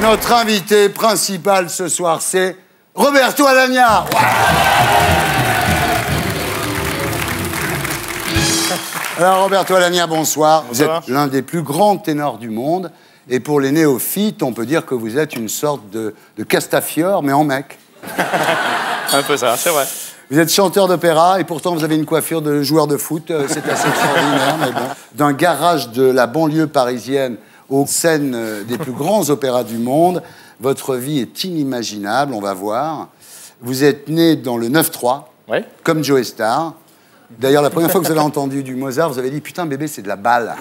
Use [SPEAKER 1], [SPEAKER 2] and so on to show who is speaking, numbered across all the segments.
[SPEAKER 1] Notre invité principal ce soir, c'est Roberto Alagna. Ouais. Alors, Roberto Alagna, bonsoir. Vous êtes l'un des plus grands ténors du monde. Et pour les néophytes, on peut dire que vous êtes une sorte de Castafiore, mais en mec.
[SPEAKER 2] Un peu ça, c'est vrai.
[SPEAKER 1] Vous êtes chanteur d'opéra et pourtant vous avez une coiffure de joueur de foot. C'est assez extraordinaire, mais bon. D'un garage de la banlieue parisienne aux scènes des plus grands opéras du monde, votre vie est inimaginable, on va voir. Vous êtes né dans le 9-3, ouais, comme Joe Star. D'ailleurs, la première fois que vous avez entendu du Mozart, vous avez dit « Putain, bébé, c'est de la balle ».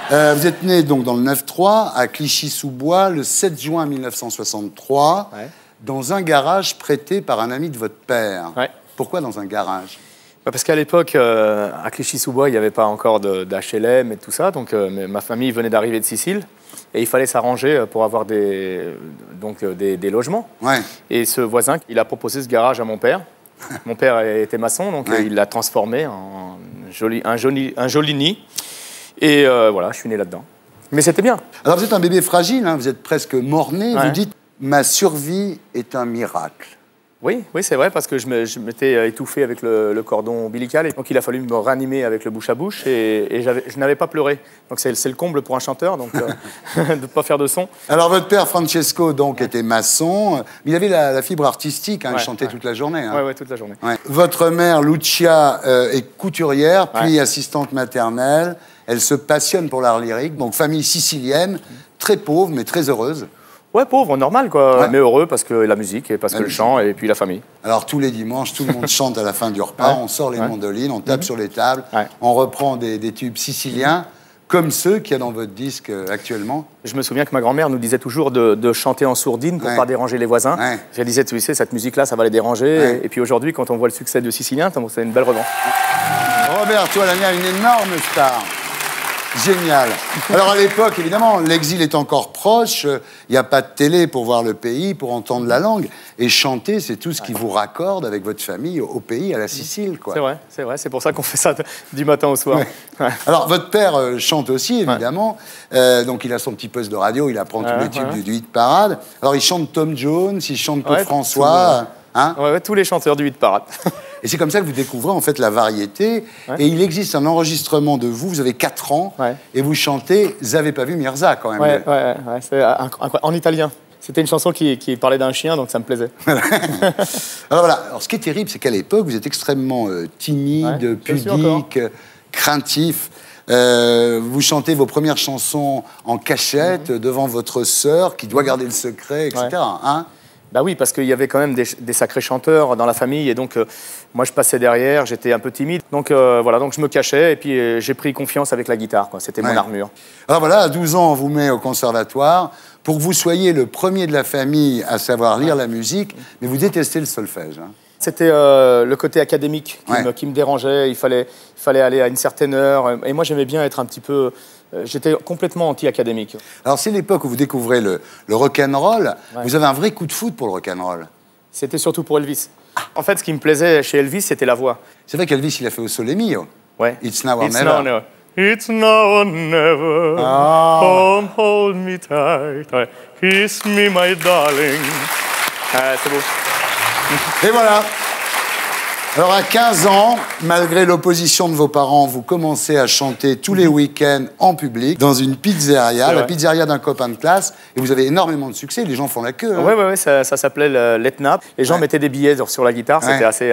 [SPEAKER 1] Vous êtes né donc dans le 9-3, à Clichy-sous-Bois, le 7 juin 1963, ouais, dans un garage prêté par un ami de votre père. Ouais. Pourquoi dans un garage?
[SPEAKER 2] Parce qu'à l'époque, à Clichy-sous-Bois, il n'y avait pas encore d'HLM et tout ça, donc ma famille venait d'arriver de Sicile, et il fallait s'arranger pour avoir des logements. Ouais. Et ce voisin, il a proposé ce garage à mon père. Mon père était maçon, donc ouais, il l'a transformé en un joli nid. Et voilà, je suis né là-dedans. Mais c'était bien.
[SPEAKER 1] Alors vous êtes un bébé fragile, hein, vous êtes presque mort-né, ouais, vous dites « Ma survie est un miracle ».
[SPEAKER 2] Oui, oui, c'est vrai, parce que je m'étais étouffé avec le cordon ombilical, et donc il a fallu me réanimer avec le bouche à bouche, et je n'avais pas pleuré. Donc c'est le comble pour un chanteur, donc de ne pas faire de son.
[SPEAKER 1] Alors votre père, Francesco, donc, était maçon, mais il avait la fibre artistique, hein, ouais, il chantait, ouais, toute la journée. Hein.
[SPEAKER 2] Oui, ouais, toute la journée. Ouais.
[SPEAKER 1] Votre mère, Lucia, est couturière, puis ouais, assistante maternelle. Elle se passionne pour l'art lyrique, donc famille sicilienne, très pauvre, mais très heureuse.
[SPEAKER 2] Ouais, pauvre, normal, quoi. Ouais. Mais heureux parce que la musique, et parce que le chant, et puis la famille.
[SPEAKER 1] Alors, tous les dimanches, tout le monde chante à la fin du repas, ouais, on sort les, ouais, mandolines, on tape sur les tables, ouais, on reprend des tubes siciliens, comme ceux qu'il y a dans votre disque actuellement.
[SPEAKER 2] Je me souviens que ma grand-mère nous disait toujours de chanter en sourdine pour ne pas déranger les voisins. Ouais. Je disais, tu sais, cette musique-là, ça va les déranger. Ouais. Et puis aujourd'hui, quand on voit le succès de Sicilien, c'est une belle revanche.
[SPEAKER 1] Roberto Alagna, une énorme star. Génial. Alors à l'époque, évidemment, l'exil est encore proche, il n'y a pas de télé pour voir le pays, pour entendre la langue. Et chanter, c'est tout ce qui vous raccorde avec votre famille au pays, à la Sicile, quoi.
[SPEAKER 2] C'est vrai, c'est pour ça qu'on fait ça du matin au soir. Ouais.
[SPEAKER 1] Ouais. Alors votre père chante aussi, évidemment, ouais, donc il a son petit poste de radio, il apprend tous les tubes du hit parade. Alors il chante Tom Jones, il chante Claude François...
[SPEAKER 2] Hein, ouais, tous les chanteurs du hit parade.
[SPEAKER 1] Et c'est comme ça que vous découvrez en fait la variété. Ouais. Et il existe un enregistrement de vous avez 4 ans, ouais, et vous chantez « J'avais pas vu Mirza » quand même.
[SPEAKER 2] Ouais, c'est en italien. C'était une chanson qui parlait d'un chien, donc ça me plaisait.
[SPEAKER 1] Alors voilà, alors, ce qui est terrible, c'est qu'à l'époque, vous êtes extrêmement timide, ouais, pudique, craintif. Vous chantez vos premières chansons en cachette, devant votre sœur qui doit garder le secret, etc. Ouais. Hein?
[SPEAKER 2] Bah oui, parce qu'il y avait quand même des sacrés chanteurs dans la famille, et donc moi je passais derrière, j'étais un peu timide, donc voilà, donc je me cachais, et puis j'ai pris confiance avec la guitare, quoi. C'était mon armure.
[SPEAKER 1] Alors voilà, à 12 ans, on vous met au conservatoire pour que vous soyez le premier de la famille à savoir lire la musique, mais vous détestez le solfège. Hein.
[SPEAKER 2] C'était le côté académique qui me dérangeait, il fallait aller à une certaine heure, et moi j'aimais bien être un petit peu... J'étais complètement anti-académique.
[SPEAKER 1] Alors, c'est l'époque où vous découvrez le rock'n'roll. Ouais. Vous avez un vrai coup de foot pour le rock'n'roll.
[SPEAKER 2] C'était surtout pour Elvis. Ah. En fait, ce qui me plaisait chez Elvis, c'était la voix.
[SPEAKER 1] C'est vrai qu'Elvis, il a fait au Sole Mio.
[SPEAKER 2] Ouais.
[SPEAKER 1] It's now or never.
[SPEAKER 2] It's now or never. Oh. Come hold me tight. Ouais. Kiss me, my darling. C'est beau.
[SPEAKER 1] Et voilà. Alors, à 15 ans, malgré l'opposition de vos parents, vous commencez à chanter tous les week-ends en public, dans une pizzeria, la pizzeria d'un copain de classe, et vous avez énormément de succès, les gens font la queue. Hein.
[SPEAKER 2] Oui, ça s'appelait l'Etna. Les gens mettaient des billets sur la guitare, c'était assez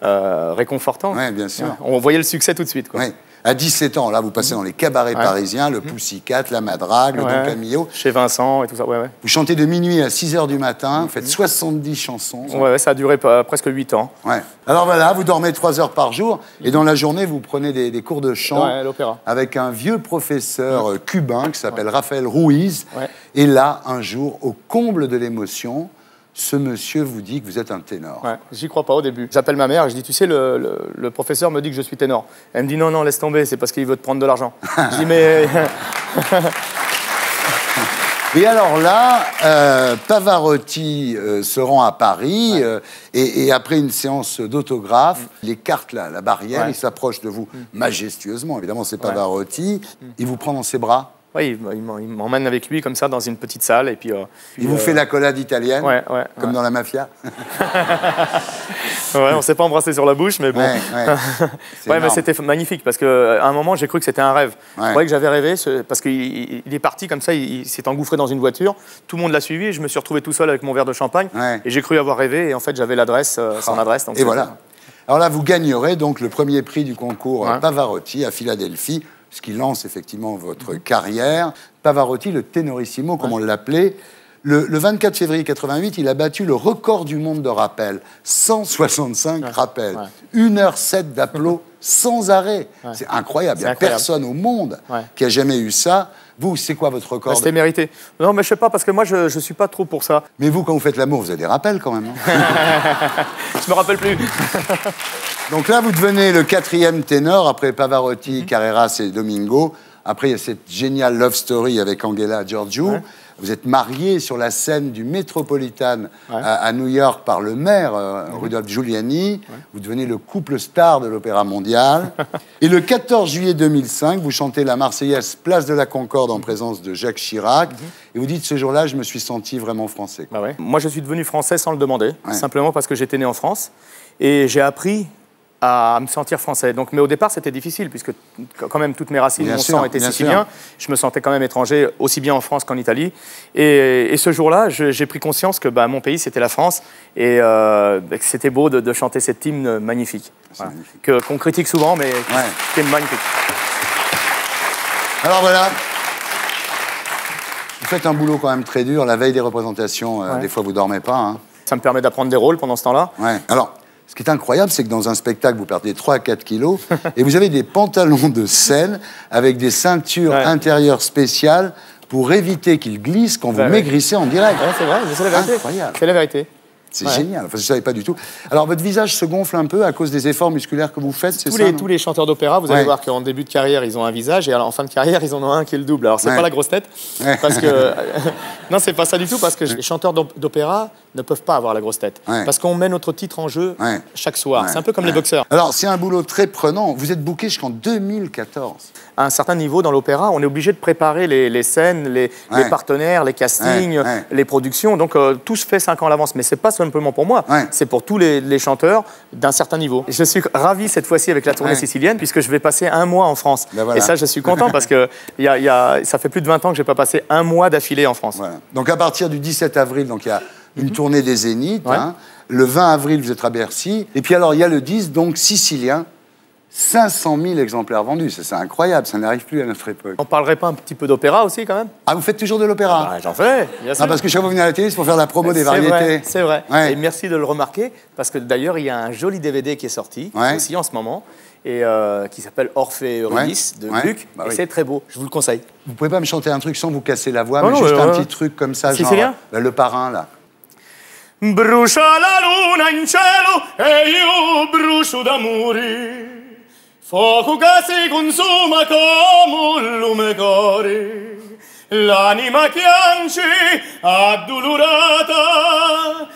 [SPEAKER 2] réconfortant.
[SPEAKER 1] Oui, bien sûr.
[SPEAKER 2] On voyait le succès tout de suite, quoi.
[SPEAKER 1] À 17 ans, là, vous passez dans les cabarets parisiens, le Pussycat, la Madrague, le Don Camillo.
[SPEAKER 2] Chez Vincent et tout ça,
[SPEAKER 1] Vous chantez de minuit à 6 h du matin, vous faites 70 chansons.
[SPEAKER 2] Ouais, ça a duré presque 8 ans.
[SPEAKER 1] Ouais. Alors voilà, vous dormez 3 heures par jour, et dans la journée, vous prenez des cours de chant avec un vieux professeur cubain qui s'appelle Rafael Ruiz. Ouais. Et là, un jour, au comble de l'émotion, ce monsieur vous dit que vous êtes un ténor.
[SPEAKER 2] Ouais, j'y crois pas au début. J'appelle ma mère et je dis, tu sais, le professeur me dit que je suis ténor. Elle me dit, non, laisse tomber, c'est parce qu'il veut te prendre de l'argent. Je dis, mais...
[SPEAKER 1] Et alors là, Pavarotti se rend à Paris, et après une séance d'autographe, il écarte la barrière, il s'approche de vous majestueusement, évidemment c'est Pavarotti, il vous prend dans ses bras.
[SPEAKER 2] Oui, il m'emmène avec lui comme ça dans une petite salle et puis.
[SPEAKER 1] Il vous fait l'accolade italienne,
[SPEAKER 2] ouais,
[SPEAKER 1] comme dans la mafia.
[SPEAKER 2] Ouais, on s'est pas embrassé sur la bouche, mais bon. Ouais, mais c'était magnifique parce qu'à un moment j'ai cru que c'était un rêve. Je croyais que j'avais rêvé parce qu'il est parti comme ça, il s'est engouffré dans une voiture. Tout le monde l'a suivi et je me suis retrouvé tout seul avec mon verre de champagne et j'ai cru avoir rêvé et en fait j'avais l'adresse, son adresse. Donc
[SPEAKER 1] et voilà. Alors là, vous gagnerez donc le premier prix du concours Pavarotti à Philadelphie, ce qui lance effectivement votre carrière. Pavarotti, le tenorissimo, comme on l'appelait. Le 24 février 88, il a battu le record du monde de rappels. 165 rappels. 1h07 d'applaudissements sans arrêt. C'est incroyable. Il n'y a personne au monde qui a jamais eu ça. Vous, c'est quoi votre record?
[SPEAKER 2] C'était mérité. Non, mais je sais pas, parce que moi, je suis pas trop pour ça.
[SPEAKER 1] Mais vous, quand vous faites l'amour, vous avez des rappels quand même, non?
[SPEAKER 2] Je me rappelle plus.
[SPEAKER 1] Donc là, vous devenez le 4e ténor, après Pavarotti, Carreras et Domingo. Après, il y a cette géniale love story avec Angela Giorgio. Vous êtes marié sur la scène du Metropolitan à New York par le maire Rudolph Giuliani. Vous devenez le couple star de l'Opéra mondial. Et le 14 juillet 2005, vous chantez la Marseillaise Place de la Concorde en présence de Jacques Chirac. Et vous dites, ce jour-là, je me suis senti vraiment français.
[SPEAKER 2] Moi, je suis devenu français sans le demander, simplement parce que j'étais né en France. Et j'ai appris à me sentir français. Donc, mais au départ, c'était difficile, puisque quand même toutes mes racines, mon sang était sicilien. Je me sentais quand même étranger, aussi bien en France qu'en Italie. Et ce jour-là, j'ai pris conscience que mon pays, c'était la France, et que c'était beau de chanter cet hymne magnifique. Qu'on critique souvent, mais qui est magnifique.
[SPEAKER 1] Alors voilà. Vous faites un boulot quand même très dur. La veille des représentations, des fois, vous ne dormez pas. Hein.
[SPEAKER 2] Ça me permet d'apprendre des rôles pendant ce temps-là.
[SPEAKER 1] Alors, ce qui est incroyable, c'est que dans un spectacle, vous perdez 3 à 4 kilos et vous avez des pantalons de scène avec des ceintures intérieures spéciales pour éviter qu'ils glissent quand vous maigrissez en direct.
[SPEAKER 2] C'est vrai, c'est la vérité.
[SPEAKER 1] Incroyable.
[SPEAKER 2] C'est la vérité.
[SPEAKER 1] C'est génial. Enfin, je ne savais pas du tout. Alors, votre visage se gonfle un peu à cause des efforts musculaires que vous faites, c'est ça?
[SPEAKER 2] Tous les chanteurs d'opéra, vous allez voir qu'en début de carrière, ils ont un visage, et en fin de carrière, ils en ont un qui est le double. Alors, c'est pas la grosse tête, parce que... non, c'est pas ça du tout, parce que les chanteurs d'opéra ne peuvent pas avoir la grosse tête. Parce qu'on met notre titre en jeu chaque soir. C'est un peu comme les boxeurs.
[SPEAKER 1] Alors, c'est un boulot très prenant. Vous êtes booké jusqu'en 2014.
[SPEAKER 2] À un certain niveau, dans l'opéra, on est obligé de préparer les scènes, les partenaires, les castings, les productions. Donc, tout se fait 5 ans à l'avance. Mais c'est pas simplement pour moi. C'est pour tous les chanteurs d'un certain niveau. Je suis ravi cette fois-ci avec la tournée sicilienne, puisque je vais passer 1 mois en France. Et ça, je suis content parce que ça fait plus de 20 ans que je n'ai pas passé 1 mois d'affilée en France.
[SPEAKER 1] Donc à partir du 17 avril, donc il y a une tournée des Zéniths. Le 20 avril, vous êtes à Bercy. Et puis alors, il y a le 10, donc sicilien. 500 000 exemplaires vendus, c'est incroyable, ça n'arrive plus à notre époque.
[SPEAKER 2] On parlerait pas un petit peu d'opéra aussi, quand même?
[SPEAKER 1] Ah, vous faites toujours de l'opéra?
[SPEAKER 2] J'en fais, bien sûr.
[SPEAKER 1] Parce que chaque fois que vous venez à la télé, c'est pour faire la promo des variétés.
[SPEAKER 2] C'est vrai. Et merci de le remarquer, parce que d'ailleurs, il y a un joli DVD qui est sorti, aussi en ce moment, et qui s'appelle Orphée et Eurydice, de Gluck, et c'est très beau, je vous le conseille.
[SPEAKER 1] Vous pouvez pas me chanter un truc sans vous casser la voix, mais juste un petit truc comme ça, genre le parrain, là.
[SPEAKER 2] Brucia la luna in cielo, e io brucio d'amore. Fuoco che si consuma come un lume core, l'anima piange addolorata,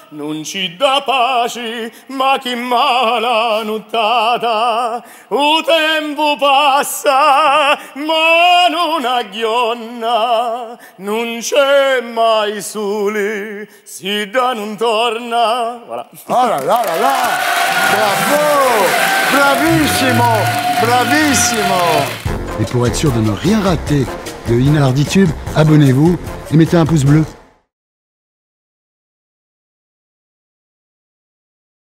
[SPEAKER 2] non ci dà pace, ma che mala nottata. O tempo passa, ma non aggiorna, non c'è mai sole, si da non torna. Voilà.
[SPEAKER 1] Oh là là là là! Bravo! Bravissimo! Bravissimo! Et pour être sûr de ne rien rater de Inarditube, abonnez-vous et mettez un pouce bleu.